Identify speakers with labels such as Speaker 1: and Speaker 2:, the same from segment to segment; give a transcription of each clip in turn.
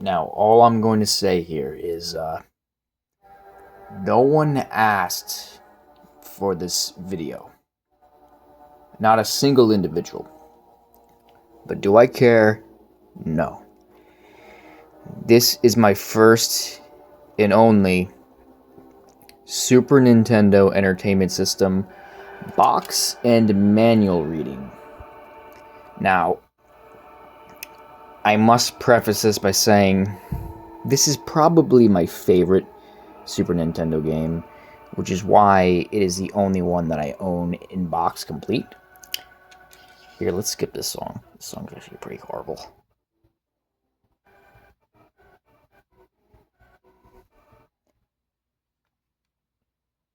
Speaker 1: Now, all I'm going to say here is no one asked for this video. Not a single individual. But do I care? No. This is my first and only Super Nintendo Entertainment System box and manual reading. Now, I must preface this by saying this is probably my favorite Super Nintendo game, which is why it is the only one that I own in box complete. Here, let's skip this song. This song's actually pretty horrible.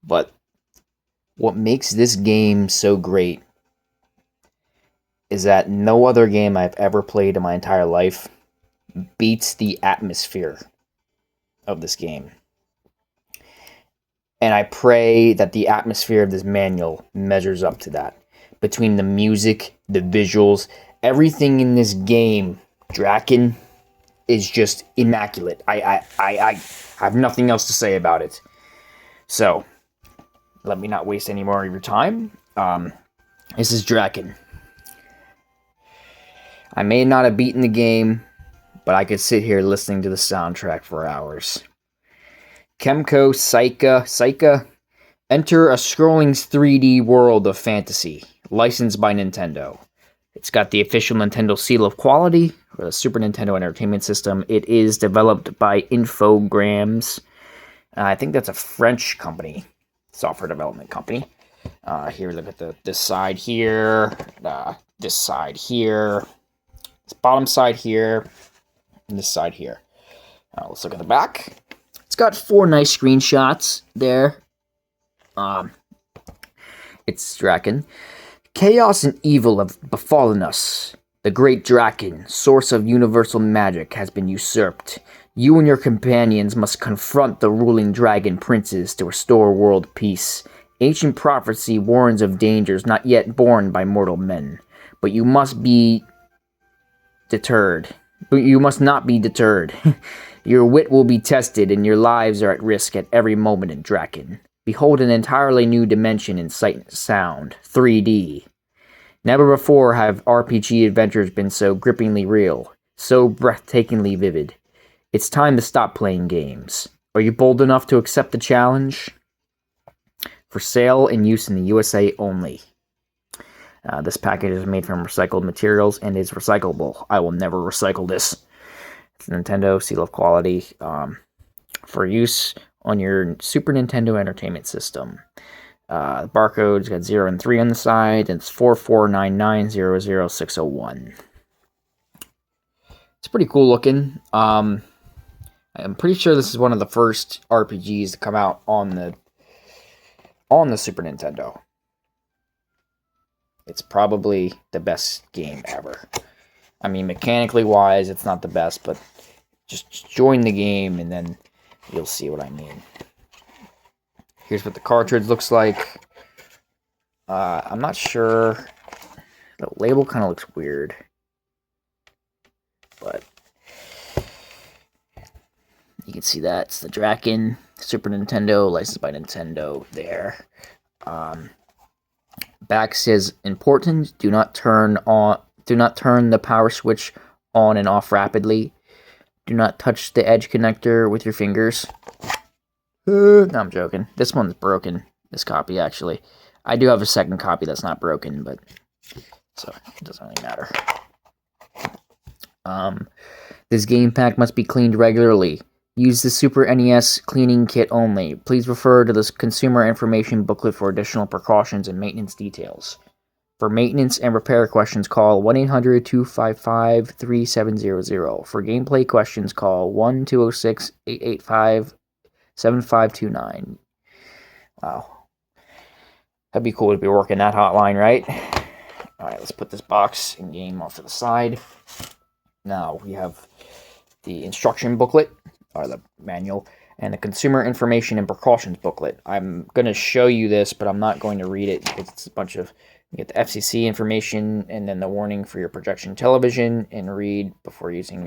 Speaker 1: But what makes this game so great is that no other game I've ever played in my entire life beats the atmosphere of this game. And I pray that the atmosphere of this manual measures up to that. Between the music, the visuals, everything in this game, Drakkhen, is just immaculate. I have nothing else to say about it. So, let me not waste any more of your time. This is Drakkhen. I may not have beaten the game, but I could sit here listening to the soundtrack for hours. Kemco Saika. Enter a scrolling 3D world of fantasy, licensed by Nintendo. It's got the official Nintendo seal of quality for the Super Nintendo Entertainment System. It is developed by Infogrames. I think that's a French company, software development company. Here, look at this side here, this side here, this bottom side here, and this side here. Let's look at the back. It's got 4 nice screenshots there. It's Drakkhen. Chaos and evil have befallen us. The great Drakkhen, source of universal magic, has been usurped. You and your companions must confront the ruling dragon princes to restore world peace. Ancient prophecy warns of dangers not yet borne by mortal men. But you must be deterred. But you must not be deterred. Your wit will be tested, and your lives are at risk at every moment in Drakkhen. Behold an entirely new dimension in sight and sound, 3D. Never before have RPG adventures been so grippingly real, so breathtakingly vivid. It's time to stop playing games. Are you bold enough to accept the challenge? For sale and use in the USA only. This package is made from recycled materials and is recyclable. I will never recycle this. It's Nintendo seal of quality for use on your Super Nintendo Entertainment System. The barcode's got 0 and 3 on the side, and it's 449900601. It's pretty cool looking. I'm pretty sure this is one of the first RPGs to come out on the Super Nintendo. It's probably the best game ever. I mean, mechanically wise, it's not the best, but just join the game and then you'll see what I mean. Here's what the cartridge looks like. I'm not sure. The label kind of looks weird. But you can see that. It's the Drakkhen, Super Nintendo, licensed by Nintendo there. Back says, important, do not turn the power switch on and off rapidly. Do not touch the edge connector with your fingers. No, I'm joking. This one's broken. This copy, actually. I do have a second copy that's not broken, but so it doesn't really matter. This game pack must be cleaned regularly. Use the Super NES cleaning kit only. Please refer to the consumer information booklet for additional precautions and maintenance details. For maintenance and repair questions, call 1-800-255-3700. For gameplay questions, call 1-206-885-7529. Wow. That'd be cool to be working that hotline, right? Alright, let's put this box and game off to the side. Now, we have the instruction booklet, or the manual, and the consumer information and precautions booklet. I'm going to show you this, but I'm not going to read it because it's a bunch of You get the FCC information and then the warning for your projection television, and read before using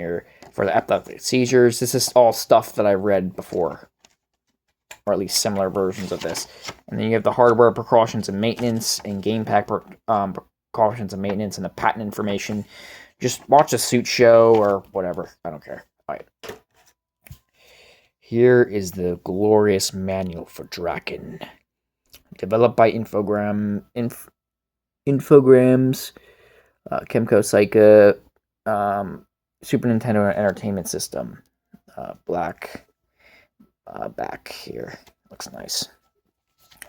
Speaker 1: for the epileptic seizures. This is all stuff that I read before, or at least similar versions of this. And then you have the hardware precautions and maintenance, and game pack precautions and maintenance, and the patent information. Just watch a suit show or whatever. I don't care. All right. Here is the glorious manual for Drakkhen. Developed by Infograms, Kemco Saika, Super Nintendo Entertainment System. Black back here. Looks nice.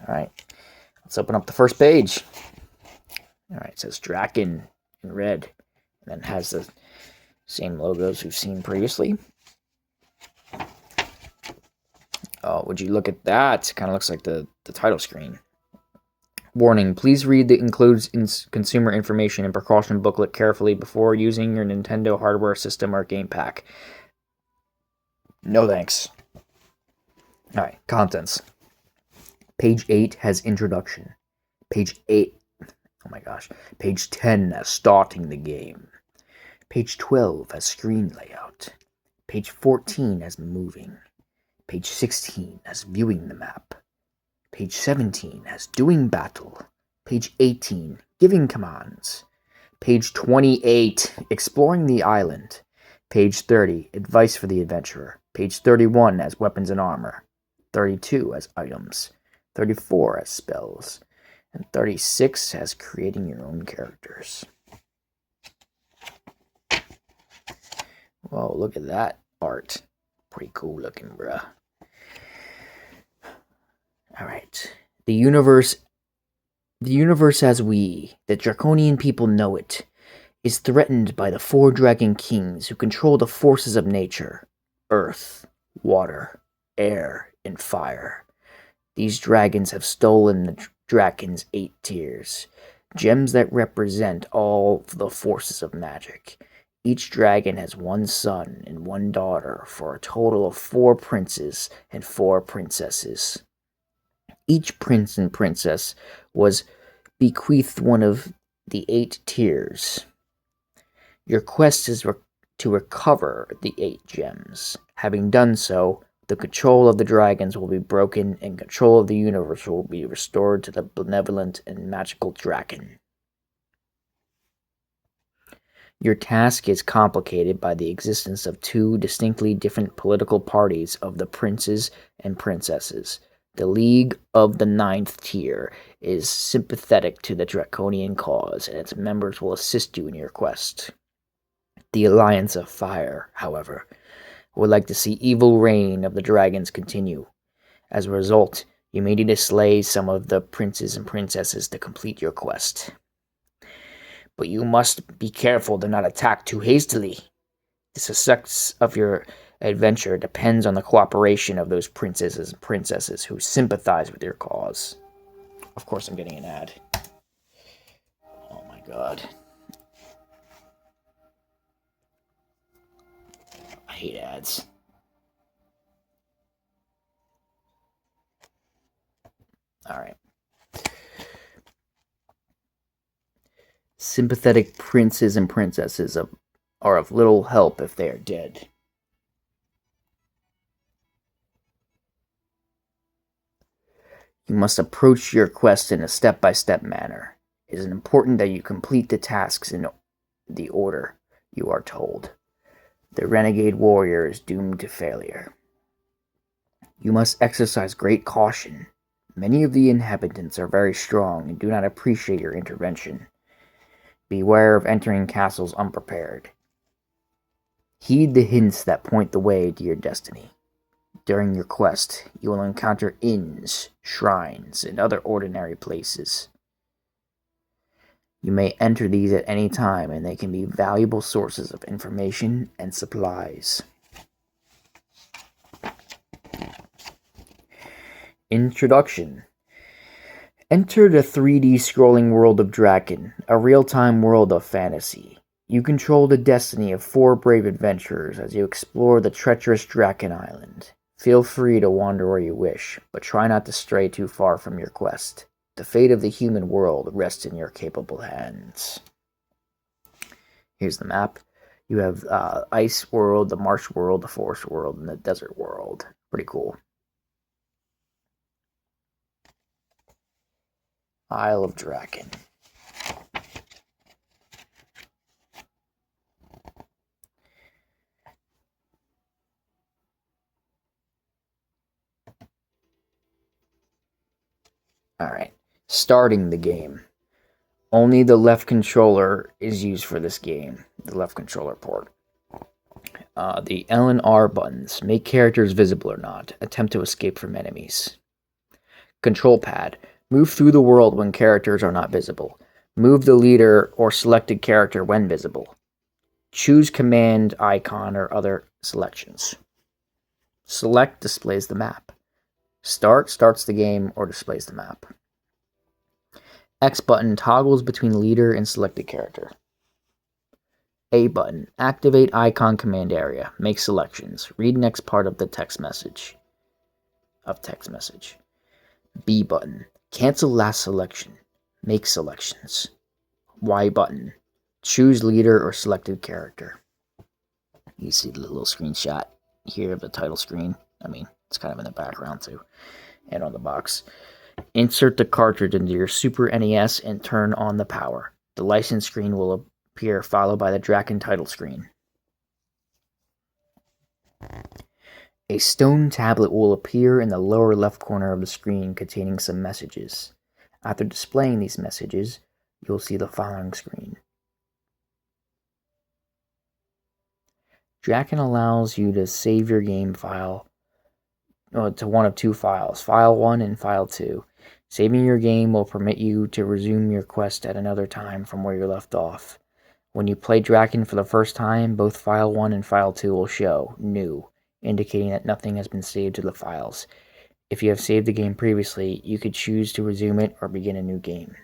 Speaker 1: Alright. Let's open up the first page. Alright, it says Drakkhen in red. And then has the same logos we've seen previously. Oh, would you look at that? Kind of looks like the title screen. Warning, please read the includes consumer information and precaution booklet carefully before using your Nintendo hardware system or game pack. No thanks. Alright, contents. Page 8 has introduction. Page 8, oh my gosh. Page 10 has starting the game. Page 12 has screen layout. Page 14 has moving. Page 16 has viewing the map. Page 17 has doing battle. Page 18, giving commands. Page 28, exploring the island. Page 30, advice for the adventurer. Page 31 has weapons and armor. 32 has items. 34 has spells. And 36 has creating your own characters. Whoa, look at that art. Pretty cool looking, bruh. Alright. The universe as we, the Draconian people know it, is threatened by the 4 dragon kings who control the forces of nature. Earth, water, air, and fire. These dragons have stolen the Drakkhen's 8 tiers, gems that represent all the forces of magic. Each dragon has 1 son and 1 daughter, for a total of 4 princes and 4 princesses. Each prince and princess was bequeathed one of the 8 tiers. Your quest is to recover the 8 gems. Having done so, the control of the dragons will be broken and control of the universe will be restored to the benevolent and magical Drakkhen. Your task is complicated by the existence of 2 distinctly different political parties of the princes and princesses. The League of the 9th Tier is sympathetic to the Draconian cause, and its members will assist you in your quest. The Alliance of Fire, however, would like to see evil reign of the dragons continue. As a result, you may need to slay some of the princes and princesses to complete your quest. But you must be careful to not attack too hastily. The success of your adventure depends on the cooperation of those princes and princesses who sympathize with your cause. Of course, I'm getting an ad. Oh my god. I hate ads. Alright. Sympathetic princes and princesses are of little help if they are dead. You must approach your quest in a step-by-step manner. It is important that you complete the tasks in the order you are told. The renegade warrior is doomed to failure. You must exercise great caution. Many of the inhabitants are very strong and do not appreciate your intervention. Beware of entering castles unprepared. Heed the hints that point the way to your destiny. During your quest, you will encounter inns, shrines, and other ordinary places. You may enter these at any time, and they can be valuable sources of information and supplies. Introduction. Enter the 3D scrolling world of Drakkhen, a real-time world of fantasy. You control the destiny of 4 brave adventurers as you explore the treacherous Drakkhen Island. Feel free to wander where you wish, but try not to stray too far from your quest. The fate of the human world rests in your capable hands. Here's the map. You have Ice World, the Marsh World, the Forest World, and the Desert World. Pretty cool. Isle of Drakkhen. Alright, starting the game. Only the left controller is used for this game, the left controller port. The L and R buttons make characters visible or not. Attempt to escape from enemies. Control pad. Move through the world when characters are not visible. Move the leader or selected character when visible. Choose command icon or other selections. Select displays the map. Start starts the game or displays the map. X button toggles between leader and selected character. A button, activate icon command area, make selections, read next part of the text message. B button, cancel last selection, make selections. Y button, choose leader or selected character. You see the little screenshot here of the title screen. It's kind of in the background too, and on the box. Insert the cartridge into your Super NES and turn on the power. The license screen will appear, followed by the Drakkhen title screen. A stone tablet will appear in the lower left corner of the screen containing some messages. After displaying these messages, you'll see the following screen. Drakkhen allows you to save your game file to one of two files, File 1 and File 2. Saving your game will permit you to resume your quest at another time from where you left off. When you play Drakkhen for the first time, both File 1 and File 2 will show New, indicating that nothing has been saved to the files. If you have saved the game previously, you could choose to resume it or begin a new game.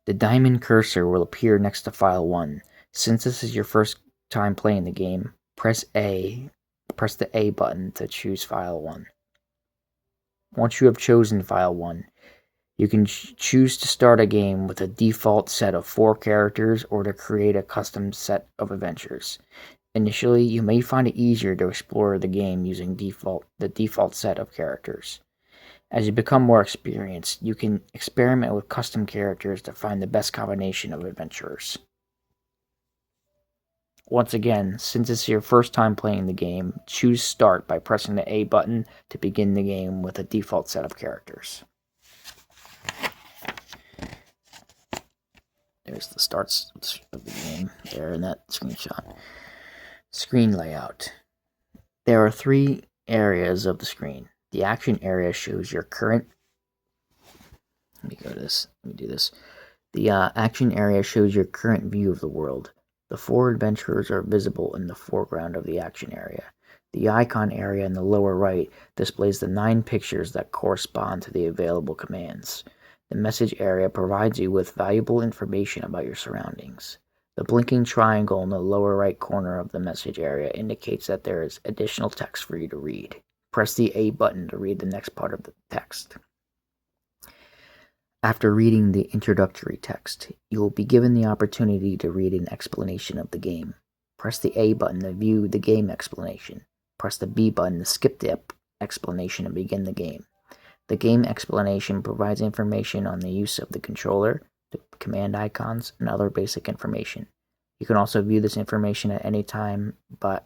Speaker 1: The diamond cursor will appear next to File 1. Since this is your first time playing the game, press the A button to choose File 1. Once you have chosen File 1, you can choose to start a game with a default set of 4 characters or to create a custom set of adventures. Initially, you may find it easier to explore the game using the default set of characters. As you become more experienced, you can experiment with custom characters to find the best combination of adventurers. Once again, since it's your first time playing the game, choose Start by pressing the A button to begin the game with a default set of characters. There's the starts of the game there in that screenshot. Screen layout. There are 3 areas of the screen. The action area shows your current... Let me do this. The action area shows your current view of the world. The 4 adventurers are visible in the foreground of the action area. The icon area in the lower right displays the 9 pictures that correspond to the available commands. The message area provides you with valuable information about your surroundings. The blinking triangle in the lower right corner of the message area indicates that there is additional text for you to read. Press the A button to read the next part of the text. After reading the introductory text, you will be given the opportunity to read an explanation of the game. Press the A button to view the game explanation. Press the B button to skip the explanation and begin the game. The game explanation provides information on the use of the controller, the command icons, and other basic information. You can also view this information at any time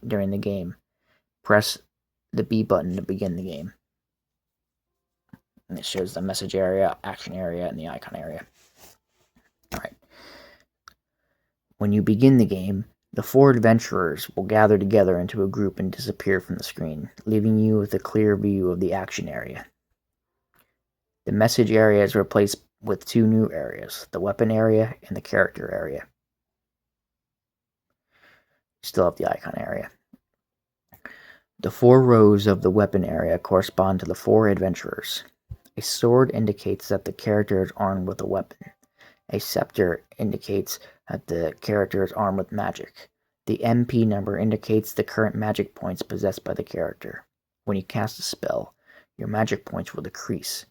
Speaker 1: during the game. Press the B button to begin the game. And it shows the message area, action area, and the icon area. Alright. When you begin the game, the 4 adventurers will gather together into a group and disappear from the screen, leaving you with a clear view of the action area. The message area is replaced with 2 new areas, the weapon area and the character area. Still have the icon area. The 4 rows of the weapon area correspond to the 4 adventurers. A sword indicates that the character is armed with a weapon. A scepter indicates that the character is armed with magic. The MP number indicates the current magic points possessed by the character. When you cast a spell, your magic points will decrease.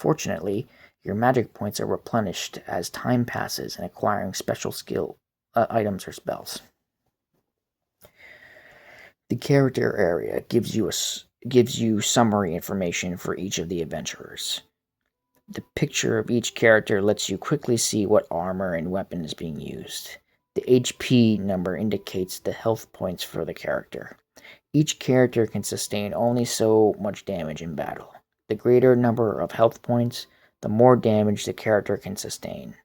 Speaker 1: Fortunately, your magic points are replenished as time passes and acquiring special skill items or spells. The character area gives you summary information for each of the adventurers. The picture of each character lets you quickly see what armor and weapon is being used. The HP number indicates the health points for the character. Each character can sustain only so much damage in battle. The greater number of health points, the more damage the character can sustain.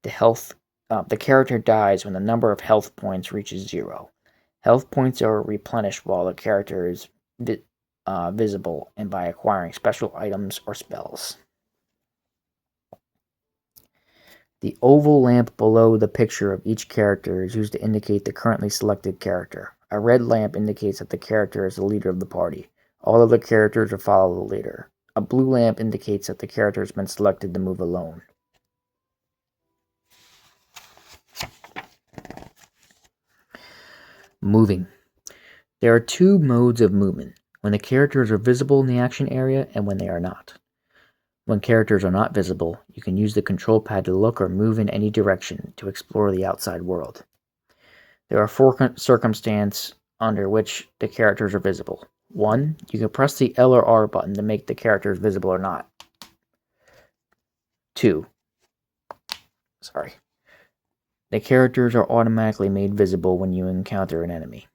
Speaker 1: The character dies when the number of health points reaches 0. Health points are replenished while the character is visible and by acquiring special items or spells. The oval lamp below the picture of each character is used to indicate the currently selected character. A red lamp indicates that the character is the leader of the party. All other characters will follow the leader. A blue lamp indicates that the character has been selected to move alone. Moving. There are 2 modes of movement, when the characters are visible in the action area and when they are not. When characters are not visible, you can use the control pad to look or move in any direction to explore the outside world. There are 4 circumstances under which the characters are visible. 1. You can press the L or R button to make the characters visible or not. 2. The characters are automatically made visible when you encounter an enemy.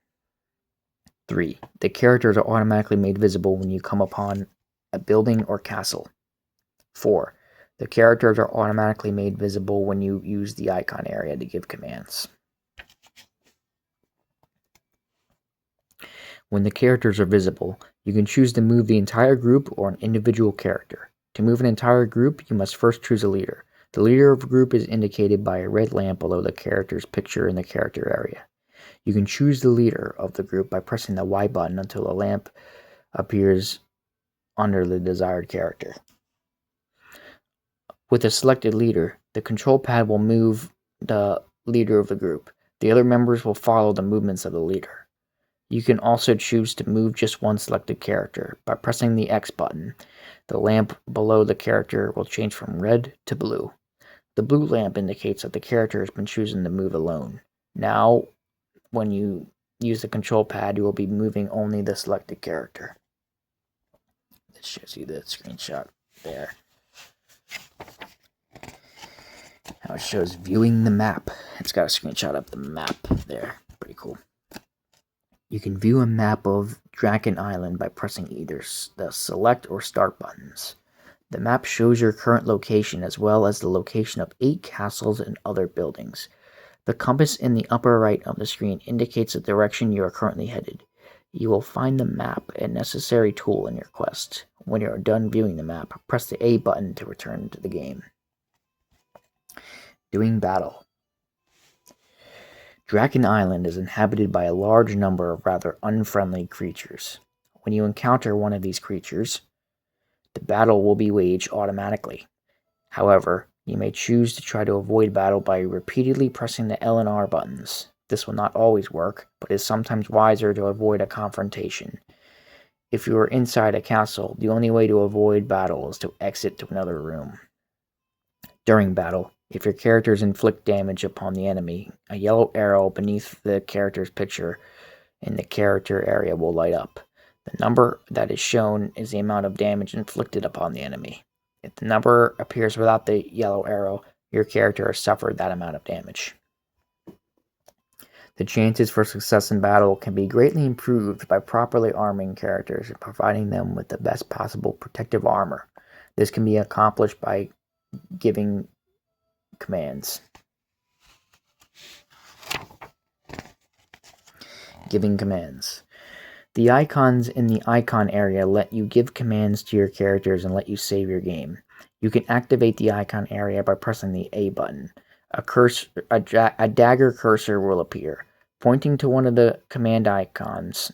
Speaker 1: 3. The characters are automatically made visible when you come upon a building or castle. 4. The characters are automatically made visible when you use the icon area to give commands. When the characters are visible, you can choose to move the entire group or an individual character. To move an entire group, you must first choose a leader. The leader of a group is indicated by a red lamp below the character's picture in the character area. You can choose the leader of the group by pressing the Y button until a lamp appears under the desired character. With a selected leader, the control pad will move the leader of the group. The other members will follow the movements of the leader. You can also choose to move just one selected character. By pressing the X button, the lamp below the character will change from red to blue. The blue lamp indicates that the character has been chosen to move alone. Now, when you use the control pad, you will be moving only the selected character. This shows you the screenshot there. Now it shows viewing the map. It's got a screenshot of the map there. Pretty cool. You can view a map of Drakkhen Island by pressing either the select or start buttons. The map shows your current location as well as the location of 8 castles and other buildings. The compass in the upper right of the screen indicates the direction you are currently headed. You will find the map a necessary tool in your quest. When you are done viewing the map, press the A button to return to the game. Doing battle. Drakkhen Island is inhabited by a large number of rather unfriendly creatures. When you encounter one of these creatures, the battle will be waged automatically. However, you may choose to try to avoid battle by repeatedly pressing the L and R buttons. This will not always work, but is sometimes wiser to avoid a confrontation. If you are inside a castle, the only way to avoid battle is to exit to another room. During battle, if your characters inflict damage upon the enemy, a yellow arrow beneath the character's picture in the character area will light up. The number that is shown is the amount of damage inflicted upon the enemy. If the number appears without the yellow arrow, your character has suffered that amount of damage. The chances for success in battle can be greatly improved by properly arming characters and providing them with the best possible protective armor. This can be accomplished by giving commands. The icons in the icon area let you give commands to your characters and let you save your game. You can activate the icon area by pressing the A button. A dagger cursor will appear, pointing to one of the command icons.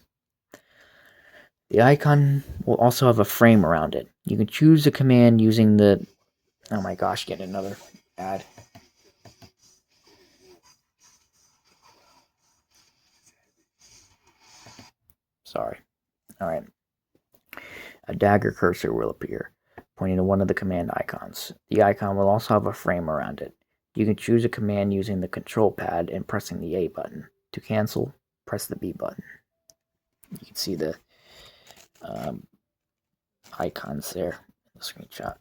Speaker 1: The icon will also have a frame around it. You can choose a command using the... Oh my gosh, get another ad. Sorry. Alright. A dagger cursor will appear, pointing to one of the command icons. The icon will also have a frame around it. You can choose a command using the control pad and pressing the A button. To cancel, press the B button. You can see the icons there in the screenshot.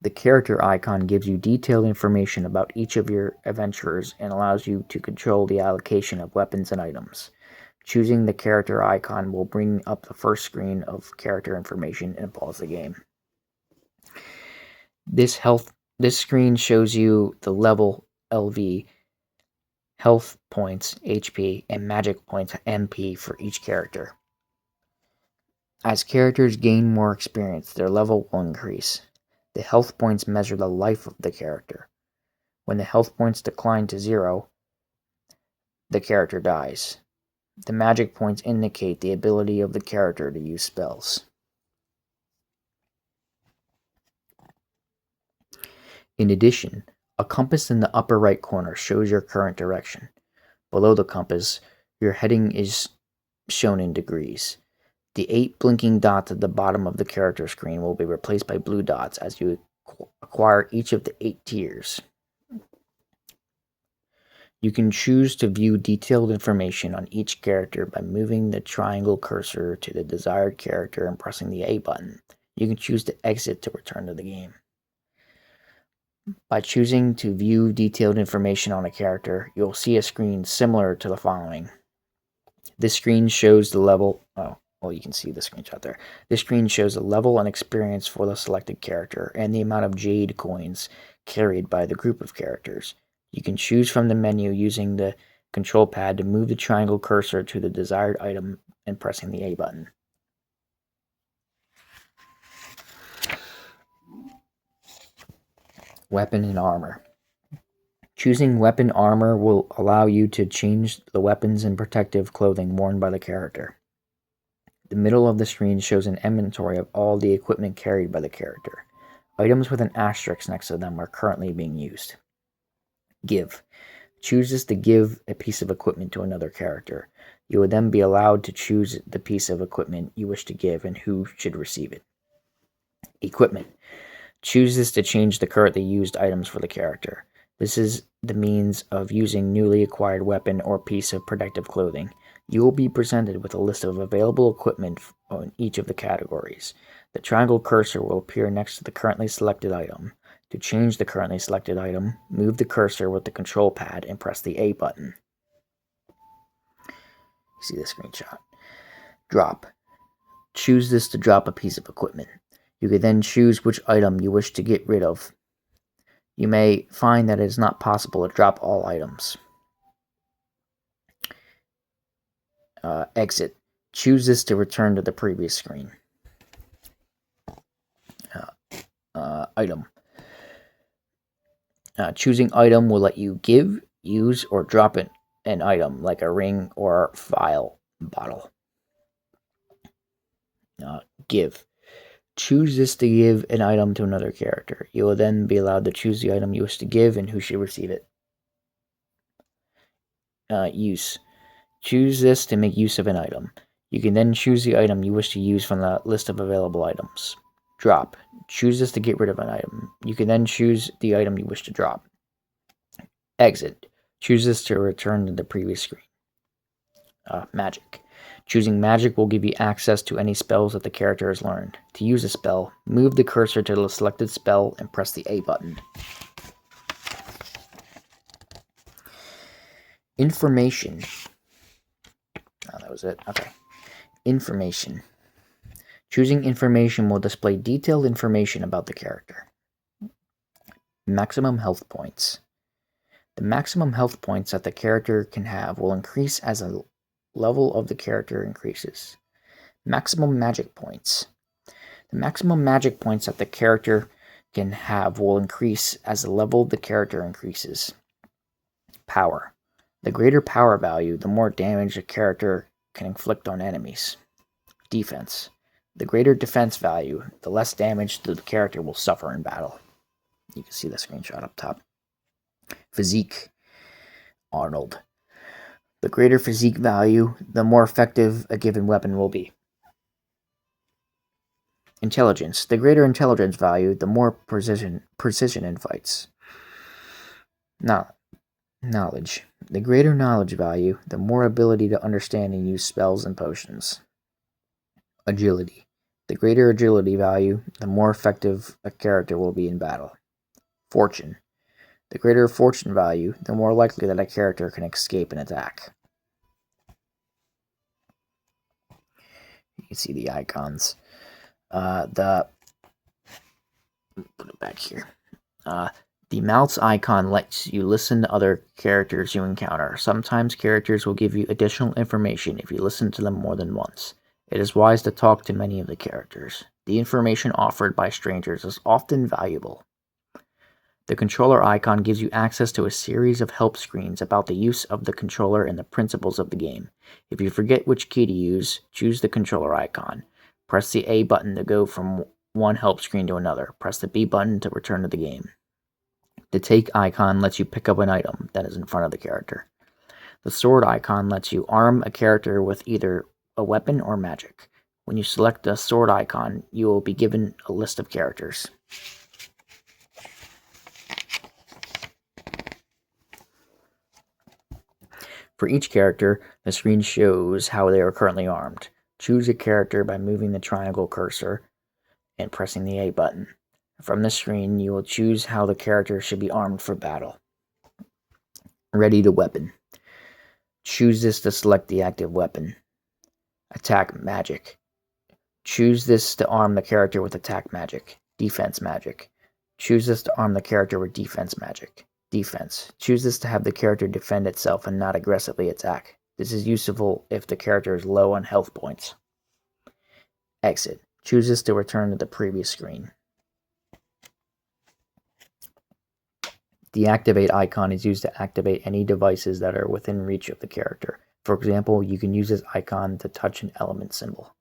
Speaker 1: The character icon gives you detailed information about each of your adventurers and allows you to control the allocation of weapons and items. Choosing the character icon will bring up the first screen of character information and pause the game. This screen shows you the level LV, health points HP, and magic points MP for each character. As characters gain more experience, their level will increase. The health points measure the life of the character. When the health points decline to 0, the character dies. The magic points indicate the ability of the character to use spells. In addition, a compass in the upper right corner shows your current direction. Below the compass, your heading is shown in degrees. The 8 blinking dots at the bottom of the character screen will be replaced by blue dots as you acquire each of the 8 tiers. You can choose to view detailed information on each character by moving the triangle cursor to the desired character and pressing the A button. You can choose to exit to return to the game. By choosing to view detailed information on a character, you'll see a screen similar to the following. This screen shows the level... you can see the screenshot there. This screen shows the level and experience for the selected character and the amount of jade coins carried by the group of characters. You can choose from the menu using the control pad to move the triangle cursor to the desired item and pressing the A button. Weapon and armor. Choosing weapon armor will allow you to change the weapons and protective clothing worn by the character. The middle of the screen shows an inventory of all the equipment carried by the character. Items with an asterisk next to them are currently being used. Give. Chooses to give a piece of equipment to another character. You will then be allowed to choose the piece of equipment you wish to give and who should receive it. Equipment. Chooses to change the currently used items for the character. This is the means of using newly acquired weapon or piece of protective clothing. You will be presented with a list of available equipment in each of the categories. The triangle cursor will appear next to the currently selected item. To change the currently selected item, move the cursor with the control pad and press the A button. You see the screenshot. Drop. Choose this to drop a piece of equipment. You can then choose which item you wish to get rid of. You may find that it is not possible to drop all items. Exit. Choose this to return to the previous screen. Item. Choosing item will let you give, use, or drop an item like a ring or file bottle. Give. Choose this to give an item to another character. You will then be allowed to choose the item you wish to give and who should receive it. Use. Choose this to make use of an item. You can then choose the item you wish to use from the list of available items. Drop. Choose this to get rid of an item. You can then choose the item you wish to drop. Exit. Choose this to return to the previous screen. Magic. Choosing magic will give you access to any spells that the character has learned. To use a spell, move the cursor to the selected spell and press the A button. Information. That was it. Okay. Information. Choosing information will display detailed information about the character. Maximum health points. The maximum health points that the character can have will increase as the level of the character increases. Maximum magic points. The maximum magic points that the character can have will increase as the level of the character increases. Power. The greater power value, the more damage a character can inflict on enemies. Defense. The greater defense value, the less damage the character will suffer in battle. You can see the screenshot up top. Physique. Arnold. The greater physique value, the more effective a given weapon will be. Intelligence. The greater intelligence value, the more precision in fights. Knowledge. The greater knowledge value, the more ability to understand and use spells and potions. Agility. The greater agility value, the more effective a character will be in battle. Fortune. The greater fortune value, the more likely that a character can escape an attack. You can see the icons. Put it back here. The mouse icon lets you listen to other characters you encounter. Sometimes characters will give you additional information if you listen to them more than once. It is wise to talk to many of the characters. The information offered by strangers is often valuable. The controller icon gives you access to a series of help screens about the use of the controller and the principles of the game. If you forget which key to use, choose the controller icon. Press the A button to go from one help screen to another. Press the B button to return to the game. The take icon lets you pick up an item that is in front of the character. The sword icon lets you arm a character with either a weapon or magic. When you select the sword icon, you will be given a list of characters. For each character, the screen shows how they are currently armed. Choose a character by moving the triangle cursor and pressing the A button. From this screen, you will choose how the character should be armed for battle. Ready to weapon. Choose this to select the active weapon. Attack magic. Choose this to arm the character with attack magic. Defense magic. Choose this to arm the character with defense magic. Defense. Choose this to have the character defend itself and not aggressively attack. This is useful if the character is low on health points. Exit. Choose this to return to the previous screen. The activate icon is used to activate any devices that are within reach of the character. For example, you can use this icon to touch an element symbol.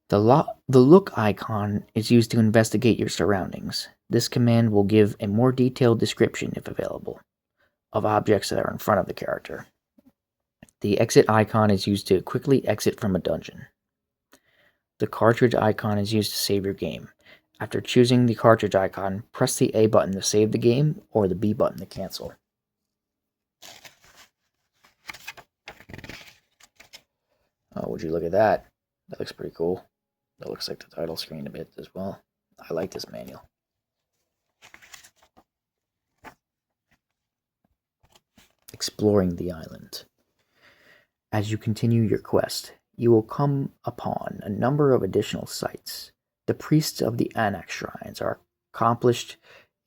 Speaker 1: The look icon is used to investigate your surroundings. This command will give a more detailed description, if available, of objects that are in front of the character. The exit icon is used to quickly exit from a dungeon. The cartridge icon is used to save your game. After choosing the cartridge icon, press the A button to save the game or the B button to cancel. Oh, would you look at that? That looks pretty cool. That looks like the title screen a bit as well. I like this manual. Exploring the island. As you continue your quest, you will come upon a number of additional sites. The priests of the Anak shrines are accomplished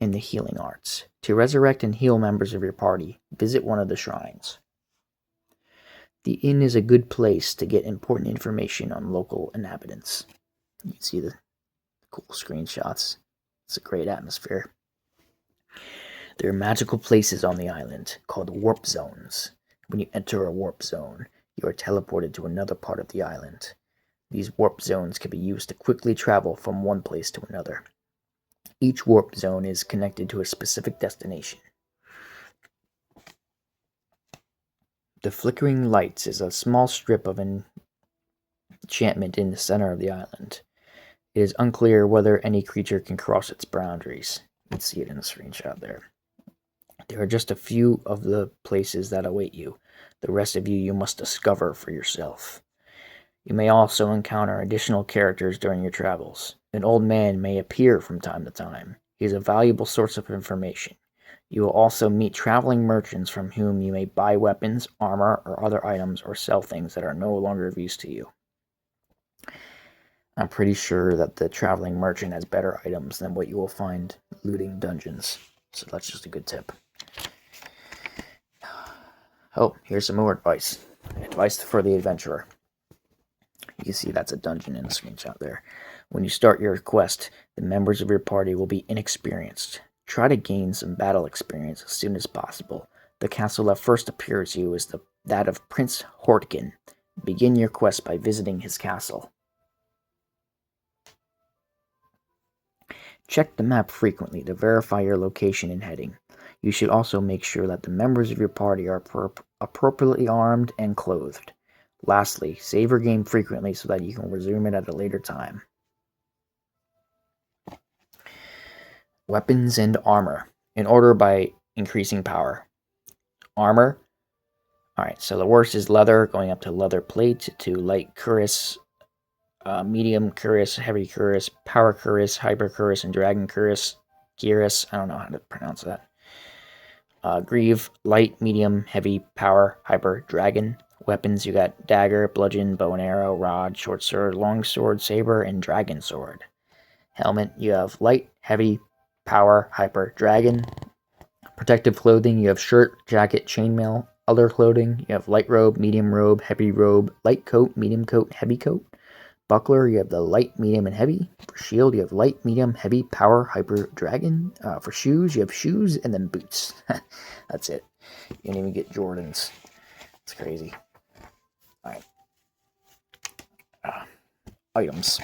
Speaker 1: in the healing arts. To resurrect and heal members of your party, visit one of the shrines. The inn is a good place to get important information on local inhabitants. You can see the cool screenshots. It's a great atmosphere. There are magical places on the island called warp zones. When you enter a warp zone, you are teleported to another part of the island. These warp zones can be used to quickly travel from one place to another. Each warp zone is connected to a specific destination. The flickering lights is a small strip of enchantment in the center of the island. It is unclear whether any creature can cross its boundaries. You can see it in the screenshot there. There are just a few of the places that await you. The rest of you must discover for yourself. You may also encounter additional characters during your travels. An old man may appear from time to time. He is a valuable source of information. You will also meet traveling merchants from whom you may buy weapons, armor, or other items, or sell things that are no longer of use to you. I'm pretty sure that the traveling merchant has better items than what you will find looting dungeons. So that's just a good tip. Oh, here's some more advice. Advice for the adventurer. You can see that's a dungeon in the screenshot there. When you start your quest, the members of your party will be inexperienced. Try to gain some battle experience as soon as possible. The castle that first appears to you is that of Prince Drakkhen. Begin your quest by visiting his castle. Check the map frequently to verify your location and heading. You should also make sure that the members of your party are appropriately armed and clothed. Lastly, save your game frequently so that you can resume it at a later time. Weapons and armor, in order by increasing power. Armor. Alright, so the worst is leather, going up to leather plate, to light cuirass, medium cuirass, heavy cuirass, power cuirass, hyper cuirass, and dragon cuirass. Cuirass, I don't know how to pronounce that. Greave, light, medium, heavy, power, hyper, dragon. Weapons, you got dagger, bludgeon, bow and arrow, rod, short sword, long sword, saber, and dragon sword. Helmet, you have light, heavy, power, hyper, dragon. Protective clothing, you have shirt, jacket, chainmail. Other clothing, you have light robe, heavy robe, light coat, medium coat, heavy coat. Buckler, you have the light, medium, and heavy. For shield, you have light, medium, heavy, power, hyper, dragon. For shoes, you have shoes and then boots. That's it. You don't even get Jordans. It's crazy. Alright. Items.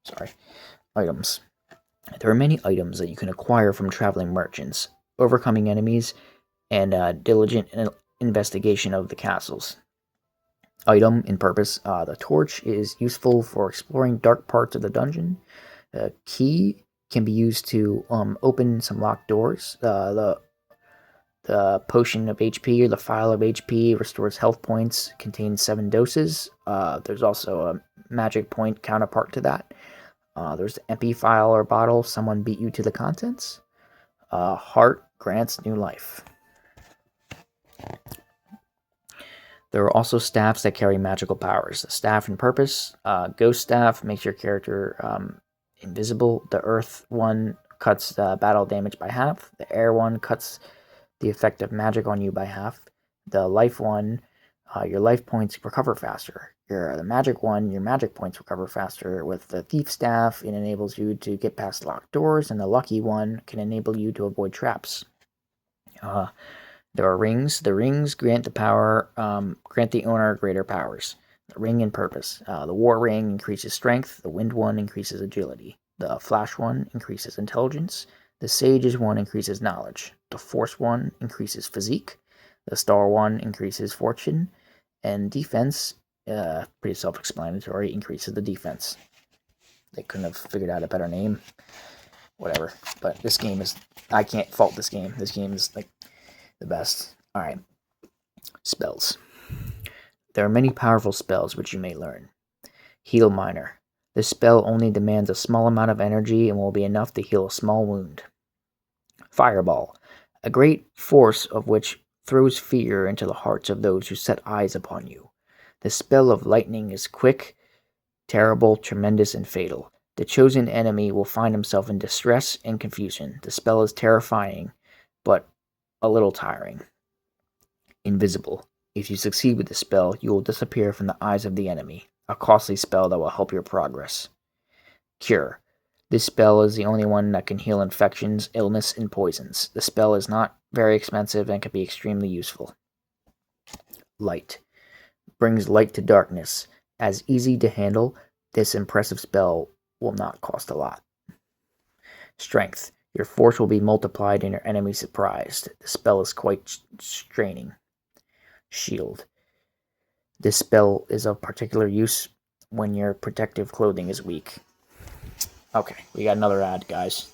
Speaker 1: Sorry. Items. There are many items that you can acquire from traveling merchants, overcoming enemies, and diligent investigation of the castles. Item in purpose. The torch is useful for exploring dark parts of the dungeon. The key can be used to open some locked doors. The potion of HP or the phial of HP restores health points, contains 7 doses. There's also a magic point counterpart to that. There's the MP phial or bottle. Someone beat you to the contents. Heart grants new life. There are also staffs that carry magical powers. The staff in purpose, Ghost Staff makes your character invisible. The Earth one cuts battle damage by half. The Air one cuts the effect of magic on you by half. The Life one, your life points recover faster. The Magic one, your magic points recover faster. With the Thief Staff, it enables you to get past locked doors, and the Lucky one can enable you to avoid traps. There are rings. The rings grant the owner greater powers. The ring in purpose. The War Ring increases strength. The Wind one increases agility. The Flash one increases intelligence. The Sage's one increases knowledge. The Force one increases physique. The Star one increases fortune. And defense, pretty self-explanatory, increases the defense. They couldn't have figured out a better name. Whatever. But this game is... I can't fault this game. This game is, like, the best. Alright. Spells. There are many powerful spells which you may learn. Heal Minor. This spell only demands a small amount of energy and will be enough to heal a small wound. Fireball. A great force of which throws fear into the hearts of those who set eyes upon you. The spell of lightning is quick, terrible, tremendous, and fatal. The chosen enemy will find himself in distress and confusion. The spell is terrifying, but a little tiring. Invisible. If you succeed with the spell, you will disappear from the eyes of the enemy. A costly spell that will help your progress. Cure. This spell is the only one that can heal infections, illness, and poisons. The spell is not very expensive and can be extremely useful. Light. Brings light to darkness. As easy to handle, this impressive spell will not cost a lot. Strength. Your force will be multiplied and your enemy surprised. The spell is quite straining. Shield. This spell is of particular use when your protective clothing is weak. Okay, we got another ad, guys.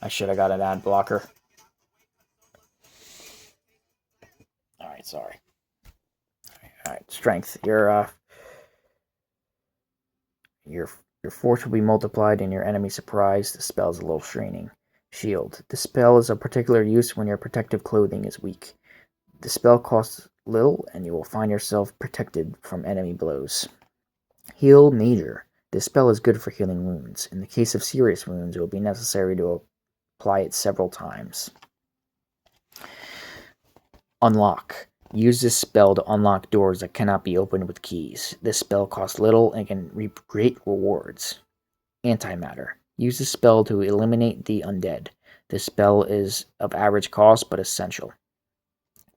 Speaker 1: I should have got an ad blocker. Alright, sorry. Alright, strength. Your force will be multiplied and your enemy surprised. The spell is a little straining. Shield. The spell is of particular use when your protective clothing is weak. The spell costs little and you will find yourself protected from enemy blows. Heal Major. This spell is good for healing wounds. In the case of serious wounds, it will be necessary to apply it several times. Unlock. Use this spell to unlock doors that cannot be opened with keys. This spell costs little and can reap great rewards. Antimatter. Use this spell to eliminate the undead. This spell is of average cost but essential.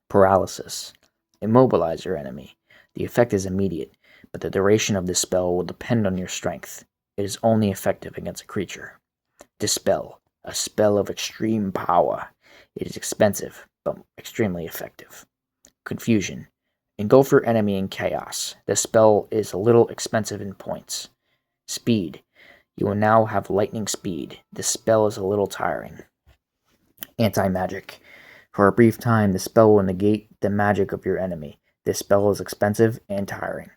Speaker 1: Paralysis. Immobilize your enemy. The effect is immediate, but the duration of this spell will depend on your strength. It is only effective against a creature. Dispel. A spell of extreme power. It is expensive, but extremely effective. Confusion. Engulf your enemy in chaos. This spell is a little expensive in points. Speed. You will now have lightning speed. This spell is a little tiring. Anti-magic. For a brief time, the spell will negate the magic of your enemy. This spell is expensive and tiring.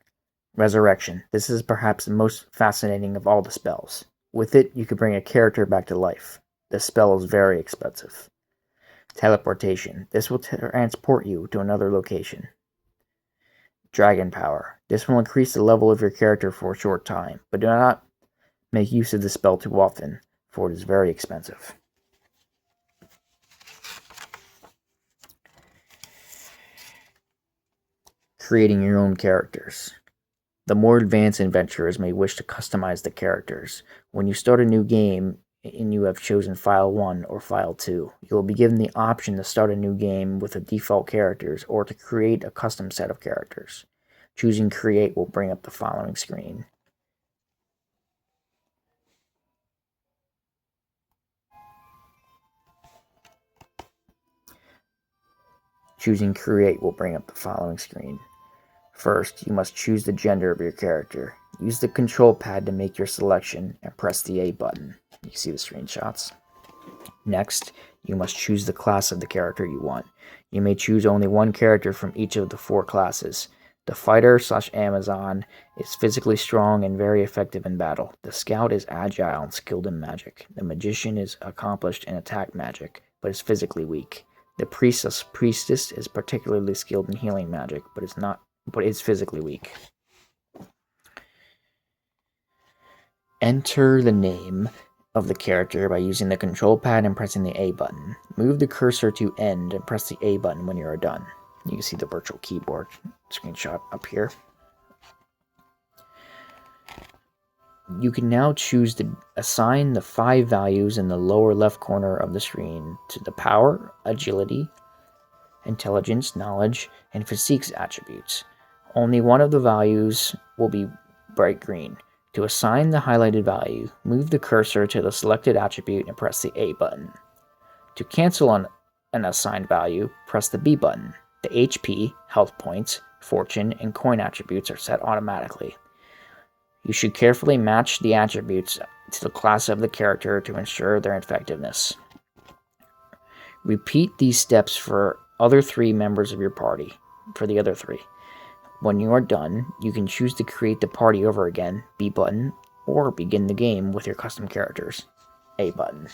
Speaker 1: Resurrection. This is perhaps the most fascinating of all the spells. With it, you can bring a character back to life. This spell is very expensive. Teleportation. This will transport you to another location. Dragon power. This will increase the level of your character for a short time, but do not make use of the spell too often, for it is very expensive. Creating your own characters. The more advanced adventurers may wish to customize the characters. When you start a new game and you have chosen File 1 or File 2, you will be given the option to start a new game with the default characters or to create a custom set of characters. Choosing Create will bring up the following screen. Choosing Create will bring up the following screen. First, you must choose the gender of your character. Use the control pad to make your selection and press the A button. You can see the screenshots. Next, you must choose the class of the character you want. You may choose only one character from each of the 4 classes. The fighter/Amazon is physically strong and very effective in battle. The scout is agile and skilled in magic. The magician is accomplished in attack magic, but is physically weak. The priestess is particularly skilled in healing magic, but is physically weak. Enter the name of the character by using the control pad and pressing the A button. Move the cursor to end and press the A button when you are done. You can see the virtual keyboard screenshot up here. You can now choose to assign the 5 values in the lower left corner of the screen to the power, agility, intelligence, knowledge, and physique attributes. Only one of the values will be bright green. To assign the highlighted value, move the cursor to the selected attribute and press the A button. To cancel an assigned value, press the B button. The HP, health points, fortune, and coin attributes are set automatically. You should carefully match the attributes to the class of the character to ensure their effectiveness. Repeat these steps for other 3 members of your party, for the other 3. When you are done, you can choose to create the party over again, B button, or begin the game with your custom characters, A button.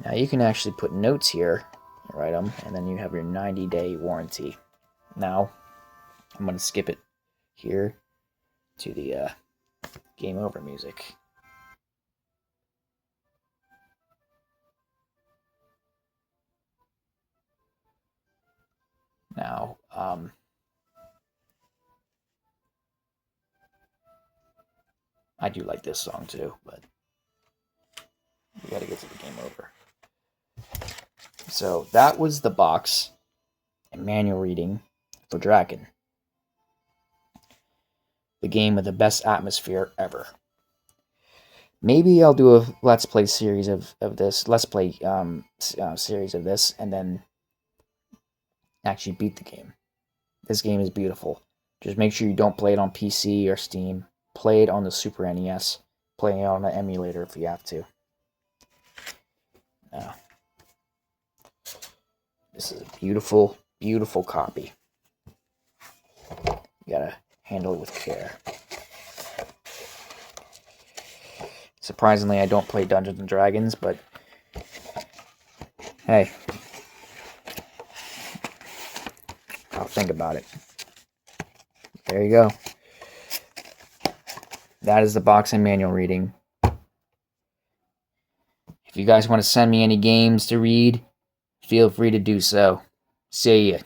Speaker 1: Now you can actually put notes here, write them, and then you have your 90-day warranty. Now, I'm going to skip it here to the game over music. Now, I do like this song too, but we gotta get to the game over. So that was the box and manual reading for Drakkhen, the game with the best atmosphere ever. Maybe I'll do a Let's Play series of this, series of this, and then actually beat the game. This game is beautiful. Just make sure you don't play it on PC or Steam. Play it on the Super NES. Play it on an emulator if you have to. Now, this is a beautiful, beautiful copy. You gotta handle it with care. Surprisingly, I don't play Dungeons and Dragons, but hey, I'll think about it. There you go. That is the box and manual reading. If you guys want to send me any games to read, feel free to do so. See ya.